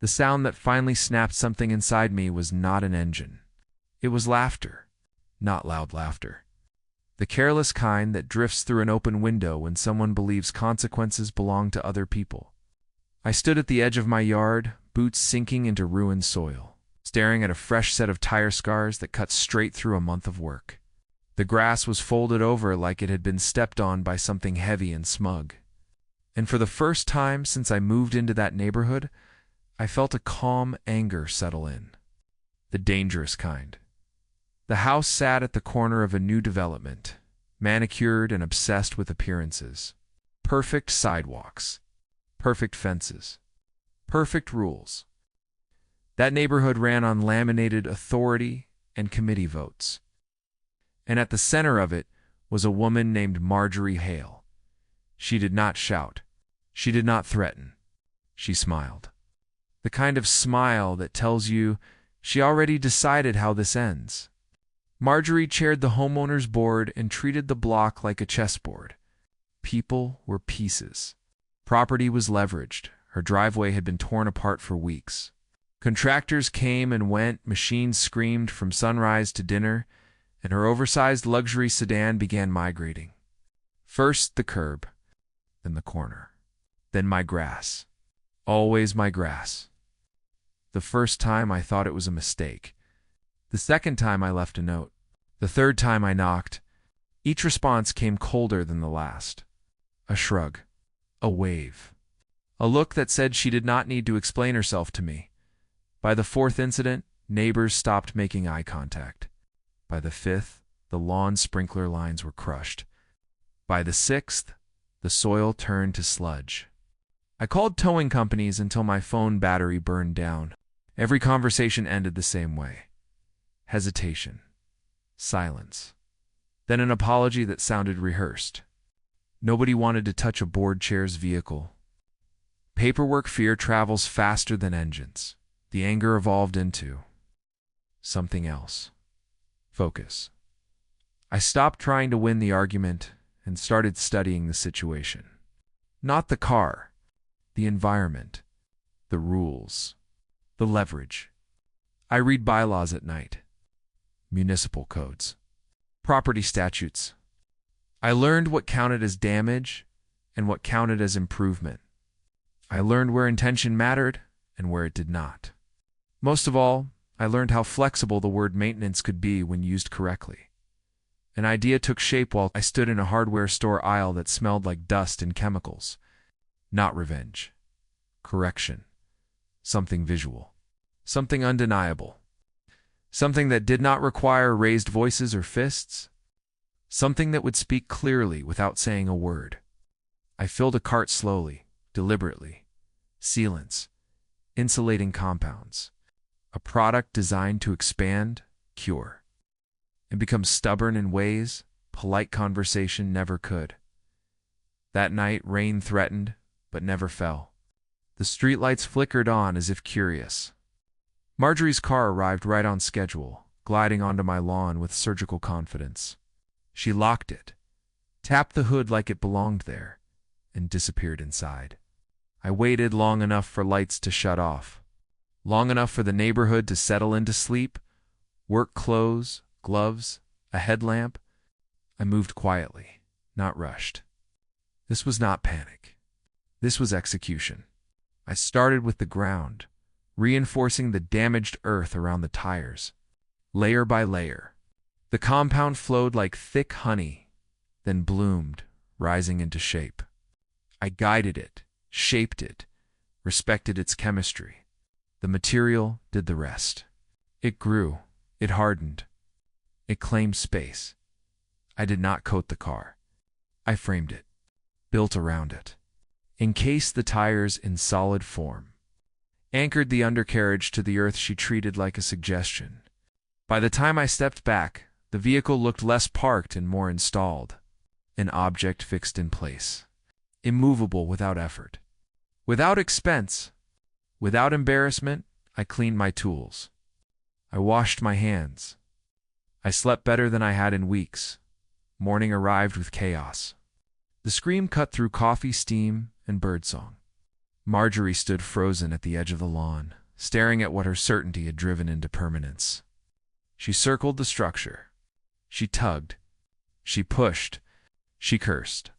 The sound that finally snapped something inside me was not an engine. It was laughter, not loud laughter. The careless kind that drifts through an open window when someone believes consequences belong to other people. I stood at the edge of my yard, boots sinking into ruined soil, staring at a fresh set of tire scars that cut straight through a month of work. The grass was folded over like it had been stepped on by something heavy and smug. And for the first time since I moved into that neighborhood, I felt a calm anger settle in. The dangerous kind. The house sat at the corner of a new development, manicured and obsessed with appearances. Perfect sidewalks. Perfect fences. Perfect rules. That neighborhood ran on laminated authority and committee votes. And at the center of it was a woman named Marjorie Hale. She did not shout. She did not threaten. She smiled. The kind of smile that tells you she already decided how this ends. Marjorie chaired the homeowners board and treated the block like a chessboard. People were pieces. Property was leveraged. Her driveway had been torn apart for weeks. Contractors came and went, machines screamed from sunrise to dinner, and her oversized luxury sedan began migrating. First the curb, then the corner, then my grass. Always my grass. The first time I thought it was a mistake. The second time I left a note. The third time I knocked. Each response came colder than the last. A shrug. A wave. A look that said she did not need to explain herself to me. By the fourth incident, neighbors stopped making eye contact. By the fifth, the lawn sprinkler lines were crushed. By the sixth, the soil turned to sludge. I called towing companies until my phone battery burned down. Every conversation ended the same way. Hesitation. Silence. Then an apology that sounded rehearsed. Nobody wanted to touch a board chair's vehicle. Paperwork fear travels faster than engines. The anger evolved into something else. Focus. I stopped trying to win the argument and started studying the situation. Not the car, the environment, the rules, the leverage. I read bylaws at night. Municipal codes, property statutes. I learned what counted as damage and what counted as improvement. I learned where intention mattered and where it did not. Most of all, I learned how flexible the word maintenance could be when used correctly. An idea took shape while I stood in a hardware store aisle that smelled like dust and chemicals. Not revenge. Correction. Something visual. Something undeniable. Something that did not require raised voices or fists. Something that would speak clearly without saying a word. I filled a cart slowly, deliberately. Sealants. Insulating compounds. A product designed to expand, cure, and become stubborn in ways polite conversation never could. That night, rain threatened, but never fell. The streetlights flickered on as if curious. Marjorie's car arrived right on schedule, gliding onto my lawn with surgical confidence. She locked it, tapped the hood like it belonged there, and disappeared inside. I waited long enough for lights to shut off, long enough for the neighborhood to settle into sleep, work clothes, gloves, a headlamp. I moved quietly, not rushed. This was not panic. This was execution. I started with the ground, reinforcing the damaged earth around the tires, layer by layer. The compound flowed like thick honey, then bloomed, rising into shape. I guided it, shaped it, respected its chemistry. The material did the rest. It grew, it hardened, it claimed space. I did not coat the car. I framed it, built around it, encased the tires in solid form, anchored the undercarriage to the earth she treated like a suggestion. By the time I stepped back, the vehicle looked less parked and more installed, an object fixed in place, immovable without effort. Without expense, without embarrassment, I cleaned my tools. I washed my hands. I slept better than I had in weeks. Morning arrived with chaos. The scream cut through coffee steam and birdsong. Marjorie stood frozen at the edge of the lawn, staring at what her certainty had driven into permanence. She circled the structure. She tugged. She pushed. She cursed.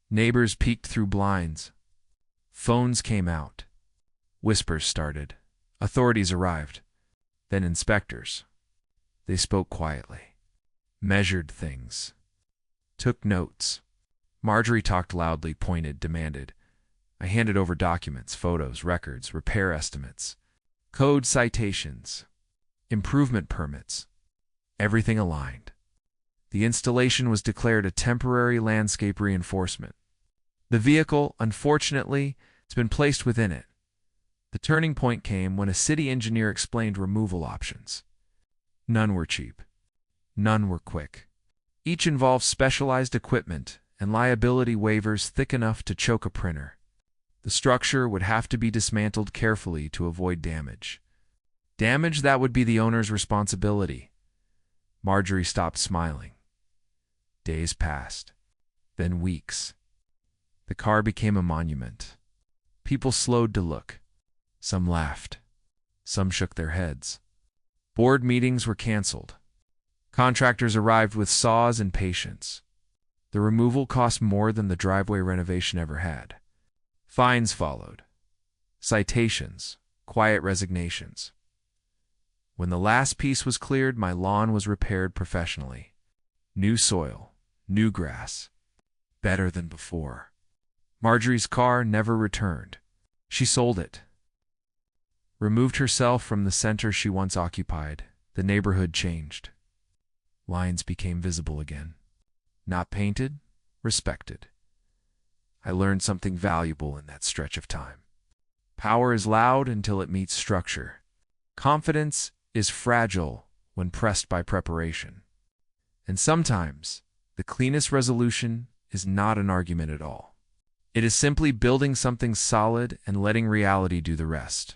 Neighbors peeked through blinds. Phones came out. Whispers started. Authorities arrived. Then inspectors. They spoke quietly. Measured things. Took notes. Marjorie talked loudly, pointed, demanded. I handed over documents, photos, records, repair estimates, code citations, improvement permits. Everything aligned. The installation was declared a temporary landscape reinforcement. The vehicle, unfortunately, has been placed within it. The turning point came when a city engineer explained removal options. None were cheap. None were quick. Each involved specialized equipment and liability waivers thick enough to choke a printer. The structure would have to be dismantled carefully to avoid damage. Damage that would be the owner's responsibility. Marjorie stopped smiling. Days passed. Then weeks. The car became a monument. People slowed to look. Some laughed. Some shook their heads. Board meetings were canceled. Contractors arrived with saws and patience. The removal cost more than the driveway renovation ever had. Fines followed. Citations. Quiet resignations. When the last piece was cleared, my lawn was repaired professionally. New soil. New grass. Better than before. Marjorie's car never returned. She sold it. Removed herself from the center she once occupied. The neighborhood changed. Lines became visible again. Not painted, respected. I learned something valuable in that stretch of time. Power is loud until it meets structure. Confidence is fragile when pressed by preparation. And sometimes, the cleanest resolution is not an argument at all. It is simply building something solid and letting reality do the rest.